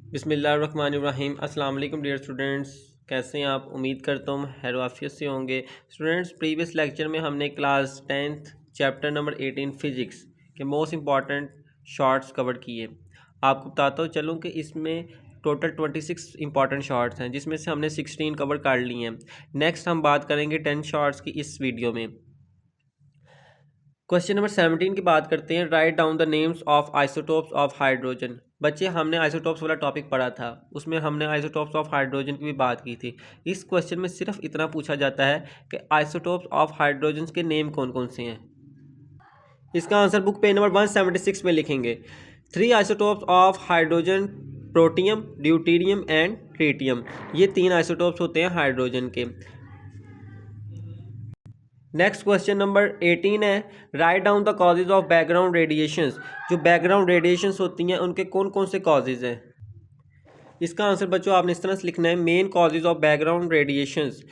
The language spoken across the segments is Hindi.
बिस्मिल्लाहिर्रहमानिर्रहीम। अस्सलाम वालेकुम डियर स्टूडेंट्स, कैसे हैं आप? उम्मीद करता हूँ हैरोआफियत से होंगे। स्टूडेंट्स, प्रीवियस लेक्चर में हमने class 10th chapter number 18 physics के मोस्ट इंपॉर्टेंट शॉर्ट्स कवर किए। आपको बताता हूँ चलूँ कि इसमें टोटल 26 इंपॉर्टेंट शॉर्ट्स हैं, जिसमें से हमने 16 कवर कर लिए हैं। नेक्स्ट हम बात करेंगे 10 शॉर्ट्स की इस वीडियो में। क्वेश्चन नंबर 17 की बात करते हैं। Write down the names of isotopes of hydrogen. बच्चे, हमने आइसोटोप्स वाला टॉपिक पढ़ा था, उसमें हमने आइसोटोप्स ऑफ हाइड्रोजन की भी बात की थी। इस क्वेश्चन में सिर्फ इतना पूछा जाता है कि आइसोटोप्स ऑफ हाइड्रोजन के नेम कौन कौन से हैं। इसका आंसर बुक पेज नंबर 176 में लिखेंगे। 3 isotopes of hydrogen, protium, deuterium and tritium. ये 3 आइसोटोप्स होते हैं हाइड्रोजन के। नेक्स्ट क्वेश्चन नंबर 18 है। Write down the causes of background radiations. जो बैकग्राउंड रेडिएशंस होती हैं उनके कौन कौन से कॉजेज हैं। इसका आंसर बच्चों आपने इस तरह से लिखना है। Main causes of background radiations.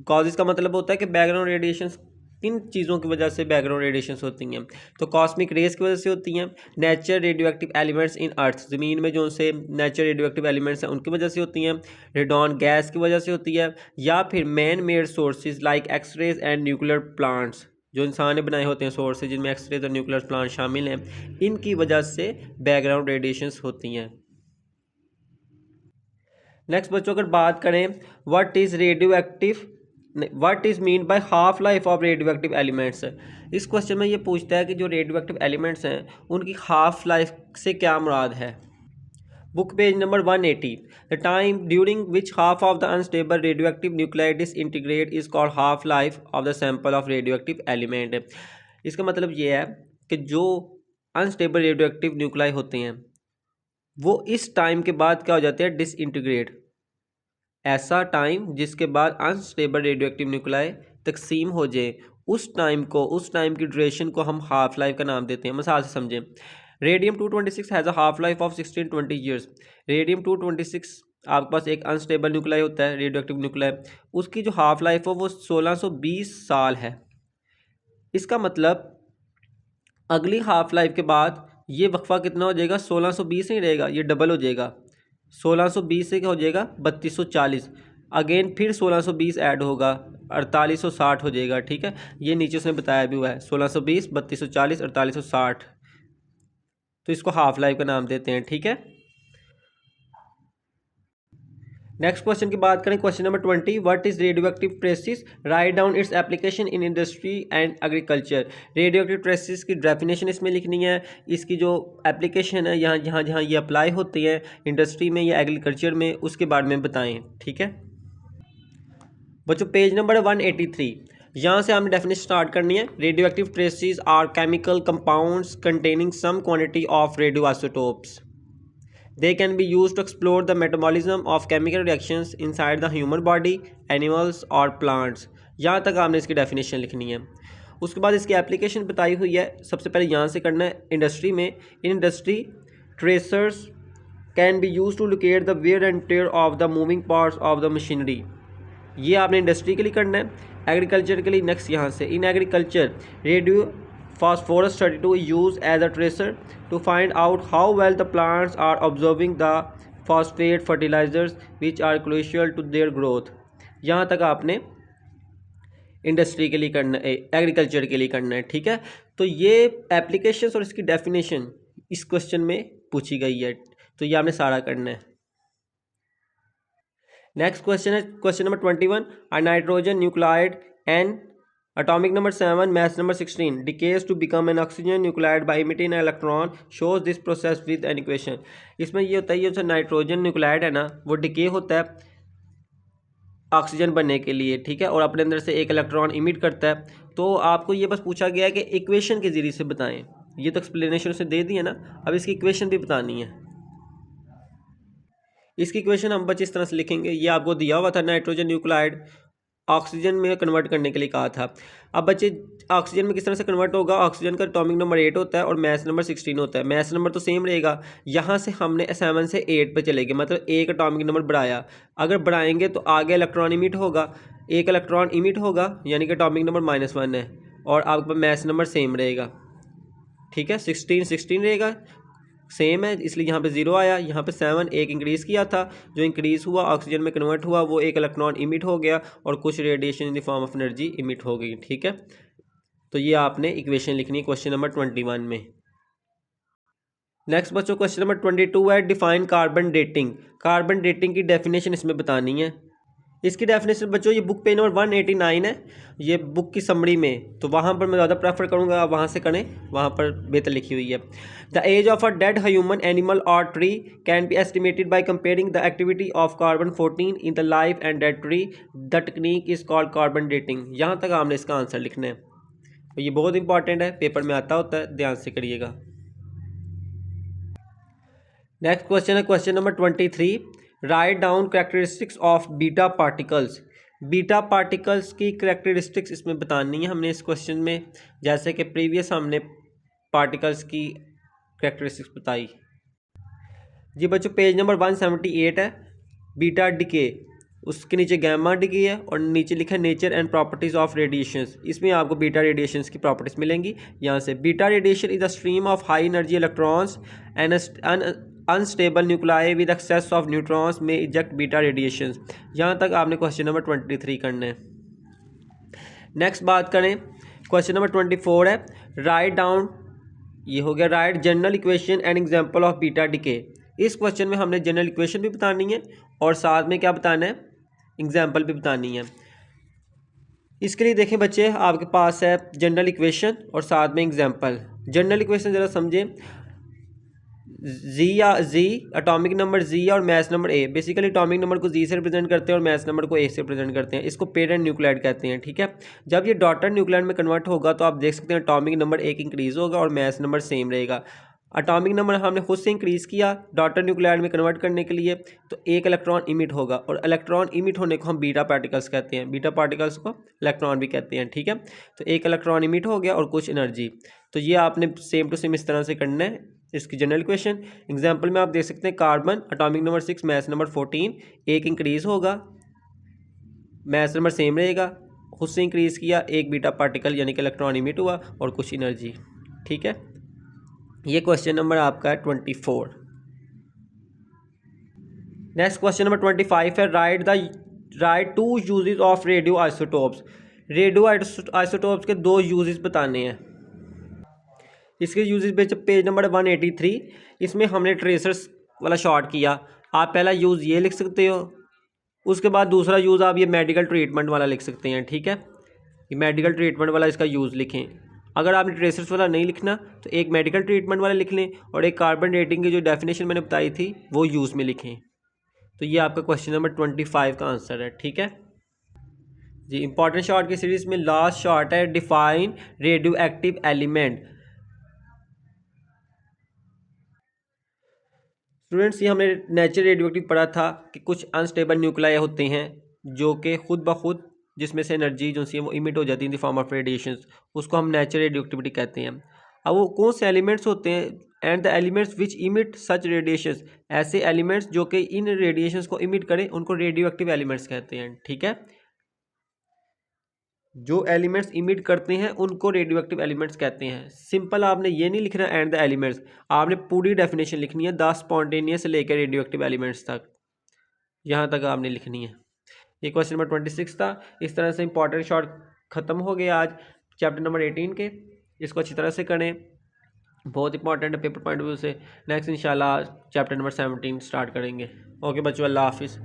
Causes का मतलब होता है कि बैकग्राउंड रेडिएशंस किन चीज़ों की वजह से बैकग्राउंड रेडिएशंस होती हैं। तो कॉस्मिक रेज की वजह से होती हैं। Nature radioactive elements in earth, ज़मीन में जो से नेचर रेडियो एक्टिव एलिमेंट्स हैं उनकी वजह से होती हैं। रेडॉन गैस की वजह से होती है। या फिर man made sources like X rays and nuclear plants, जो इंसान ने बनाए होते हैं सोर्सेज जिनमें एक्सरेज और न्यूक्लियर प्लांट शामिल हैं, इनकी वजह से बैकग्राउंड रेडिएशंस होती हैं। नेक्स्ट बच्चों, अगर बात करें what is radio active, what is mean by half life of radio active elements. इस क्वेश्चन में ये पूछता है कि जो रेडियो एक्टिव एलिमेंट्स हैं उनकी हाफ लाइफ से क्या मुराद है। Book page number 180। The time during which half of the unstable radio active nuclei disintegrate is called half life of the sample of radio active element. इसका मतलब ये है कि जो अनस्टेबल रेडियो एक्टिव न्यूक्लियाई होते हैं वो इस टाइम के बाद क्या हो जाते हैं, डिसइंटीग्रेट। ऐसा टाइम जिसके बाद अनस्टेबल रेडियो एक्टिव न्यूक्लियाई तकसीम हो जाए, उस टाइम की ड्यूरेशन को हम हाफ लाइफ का नाम देते हैं। मिसाल से समझें, radium 226 has a half life of 16-20 years. Radium 226 आपके पास एक अनस्टेबल न्यूक्लियाई होता है, रेडियो एक्टिव न्यूक्लियाई, उसकी जो हाफ लाइफ हो वो 1620 साल है। इसका मतलब अगली हाफ लाइफ के बाद ये वक्फा कितना हो जाएगा, 1620 नहीं रहेगा, ये डबल हो जाएगा। 1620 से क्या हो जाएगा 3240, अगेन फिर 1620 ऐड होगा, 4860 हो जाएगा। ठीक है, ये नीचे उसने बताया भी हुआ है, 1620, 3240, 4860। तो इसको हाफ लाइफ का नाम देते हैं। ठीक है, नेक्स्ट क्वेश्चन की बात करें। Question number 20। What is radio active traces. Write down its application in industry and agriculture. Radio active traces की डेफिनेशन इसमें लिखनी है। इसकी जो एप्लीकेशन है यहाँ जहाँ जहाँ ये अप्लाई होती है इंडस्ट्री में या एग्रीकल्चर में, उसके बारे में बताएं। ठीक है बच्चों, पेज नंबर 183। यहाँ से हमने डेफिनेशन स्टार्ट करनी है। Radio active tracers are chemical compounds containing some quantity of radio isotopes. They can be used to explore the metabolism of chemical reactions inside the human body, animals or plants. यहाँ तक आपने इसकी डेफिनेशन लिखनी है। उसके बाद इसकी एप्लीकेशन बताई हुई है। सबसे पहले यहाँ से करना है इंडस्ट्री में। In industry tracers can be use to locate the wear and tear of the moving parts of the machinery. ये आपने इंडस्ट्री के लिए करना है। एग्रीकल्चर के लिए नेक्स्ट यहाँ से, in agriculture radio phosphorus 32 is used as a tracer to find out how well the plants are absorbing the phosphate fertilizers which are crucial to their growth. यहाँ तक आपने इंडस्ट्री के लिए करना है, एग्रीकल्चर के लिए करना है। ठीक है, तो ये एप्लीकेशंस और इसकी डेफिनेशन इस क्वेश्चन में पूछी गई है, तो ये आपने सारा करना है। नेक्स्ट क्वेश्चन है question number 21। A nitrogen nuclide and atomic number 7 mass number 16 decays to become an oxygen nuclide by emitting an electron. shows this process with an equation. इसमें ये होता है, ये जो नाइट्रोजन न्यूक्लाइड है ना, वो डिके होता है ऑक्सीजन बनने के लिए। ठीक है, और अपने अंदर से एक इलेक्ट्रॉन इमिट करता है। तो आपको ये बस पूछा गया है कि इक्वेशन के जरिए से बताएं। ये तो एक्सप्लेनेशन उसने दे दी है ना, अब इसकी इक्वेशन भी बतानी है। इसकी इक्वेशन हम बच्चे इस तरह से लिखेंगे। ये आपको दिया हुआ था, नाइट्रोजन न्यूक्लाइड ऑक्सीजन में कन्वर्ट करने के लिए कहा था। अब बच्चे ऑक्सीजन में किस तरह से कन्वर्ट होगा। ऑक्सीजन का एटॉमिक नंबर 8 होता है और मास नंबर 16 होता है। मास नंबर तो सेम रहेगा। यहाँ से हमने 7 से 8 पे चलेंगे, मतलब एक एटॉमिक नंबर बढ़ाया। अगर बढ़ाएंगे तो आगे इलेक्ट्रॉन इमिट होगा, एक इलेक्ट्रॉन इमिट होगा, यानी कि एटॉमिक नंबर -1 है और आपके पास मास नंबर सेम रहेगा। ठीक है, 16 रहेगा, सेम है इसलिए यहाँ पे 0 आया। यहाँ पे 7 एक इंक्रीज़ किया था, जो इंक्रीज़ हुआ ऑक्सीजन में कन्वर्ट हुआ, वो एक इलेक्ट्रॉन इमिट हो गया और कुछ radiation in the form of energy emit हो गई। ठीक है, तो ये आपने इक्वेशन लिखनी है क्वेश्चन नंबर 21 में। नेक्स्ट बच्चों क्वेश्चन नंबर 22 है define carbon dating. Carbon dating की डेफिनेशन इसमें बतानी है। इसकी डेफिनेशन बच्चों ये बुक पेज नंबर 189 है, ये बुक की समरी में, तो वहाँ पर मैं ज़्यादा प्रेफर करूँगा आप वहाँ से करें, वहाँ पर बेहतर लिखी हुई है। The age of a dead human animal और tree can be estimated by comparing the activity of carbon 14 in the life and dead tree. The technique is called carbon dating. यहाँ तक आपने इसका आंसर लिखना है, तो ये बहुत इंपॉर्टेंट है, पेपर में आता होता है, ध्यान से करिएगा। नेक्स्ट क्वेश्चन है question number 23, write down characteristics of beta particles. Beta particles की कैरेक्टरिस्टिक्स इसमें बतानी है हमने इस क्वेश्चन में, जैसे कि प्रीवियस हमने पार्टिकल्स की कैरेक्टरिस्टिक्स बताई। जी बच्चों पेज नंबर 178 है, बीटा डिके, उसके नीचे गैमा डिके है और नीचे लिखा है nature and properties of radiations. इसमें आपको बीटा रेडिएशंस की प्रॉपर्टीज़ मिलेंगी। यहाँ से beta radiation is the stream of high energy electrons and unstable nuclei with excess of neutrons में इजेक्ट बीटा रेडिएशंस। यहाँ तक आपने क्वेश्चन नंबर 23 करना है। नेक्स्ट बात करें क्वेश्चन नंबर 24 है राइट डाउन, ये हो गया right general equation and example of beta decay. इस क्वेश्चन में हमने जनरल इक्वेशन भी बतानी है और साथ में क्या बताना है, एग्जाम्पल भी बतानी है। इसके लिए देखें बच्चे आपके पास है जनरल इक्वेशन और साथ में एग्जाम्पल। जनरल इक्वेशन ज़रा समझें, जी एटॉमिक नंबर जी और mass number A. Basically atomic number को जी से रिप्रेजेंट करते हैं और मैस नंबर को ए से रिप्रेजेंट करते हैं। इसको पेरेंट न्यूक्लियाइड कहते हैं। ठीक है, जब ये डॉटर न्यूक्लियाइड में कन्वर्ट होगा तो आप देख सकते हैं एटॉमिक नंबर एक इंक्रीज़ होगा और मैस नंबर सेम रहेगा। एटॉमिक नंबर हमने खुद से इंक्रीज़ किया डॉटर न्यूक्लियाइड में कन्वर्ट करने के लिए, तो एक इलेक्ट्रॉन इमिट होगा और इलेक्ट्रॉन इमिट होने को हम बीटा पार्टिकल्स कहते हैं। बीटा पार्टिकल्स को इलेक्ट्रॉन भी कहते हैं। ठीक है, तो एक इलेक्ट्रॉन इमिट हो गया और कुछ एनर्जी, तो ये आपने सेम टू सेम इस तरह से करना है इसकी जनरल इक्वेशन। एग्जांपल में आप देख सकते हैं carbon atomic number 6 mass number 14, एक इंक्रीज़ होगा मैस नंबर सेम रहेगा, खुद से इंक्रीज़ किया, एक बीटा पार्टिकल यानी कि इलेक्ट्रॉन इमिट हुआ और कुछ एनर्जी। ठीक है, ये क्वेश्चन नंबर आपका है 24। नेक्स्ट क्वेश्चन नंबर 25 है write two uses of radio isotopes. Radio isotopes के दो यूजेस बताने हैं। इसके यूजेस पेज नंबर 183, इसमें हमने ट्रेसर्स वाला शॉर्ट किया। आप पहला यूज़ ये लिख सकते हो, उसके बाद दूसरा यूज़ आप ये मेडिकल ट्रीटमेंट वाला लिख सकते हैं। ठीक है, ये मेडिकल ट्रीटमेंट वाला इसका यूज़ लिखें। अगर आपने ट्रेसर्स वाला नहीं लिखना तो एक मेडिकल ट्रीटमेंट वाला लिख लें और एक कार्बन डेटिंग की जो डेफिनेशन मैंने बताई थी वो यूज़ में लिखें। तो ये आपका क्वेश्चन नंबर 25 का आंसर है। ठीक है जी, इंपॉर्टेंट शॉर्ट की सीरीज़ में लास्ट शॉर्ट है define radio active element. Students ये हमने नेचर रेडियो एक्टिव पढ़ा था कि कुछ अनस्टेबल न्यूक्लाई होते हैं जो कि खुद ब खुद जिसमें से एनर्जी जो सी है वो इमिट हो जाती है in the form of radiations, उसको हम नेचर रेडियो एक्टिविटी कहते हैं। अब वो कौन से एलिमेंट्स होते हैं, and the elements which emit such radiations, ऐसे एलिमेंट्स जो कि इन रेडिएशंस को इमिट करें उनको रेडियो एक्टिव एलिमेंट्स कहते हैं। ठीक है, जो एलिमेंट्स इमिट करते हैं उनको रेडियो एक्टिव एलिमेंट्स कहते हैं। सिंपल आपने ये नहीं लिखना एंड द एलिमेंट्स, आपने पूरी डेफिनेशन लिखनी है द स्पॉन्टेनियस से लेकर रेडियो एक्टिव एलिमेंट्स तक, यहाँ तक आपने लिखनी है। ये क्वेश्चन नंबर 26 था। इस तरह से इंपॉर्टेंट शॉर्ट खत्म हो गया आज चैप्टर नंबर 18 के। इसको अच्छी तरह से करें, बहुत इंपॉर्टेंट है पेपर पॉइंट ऑफ व्यू से। नेक्स्ट इंशाल्लाह चैप्टर नंबर 17 स्टार्ट करेंगे। ओके बच्चों, अल्लाह हाफिज़।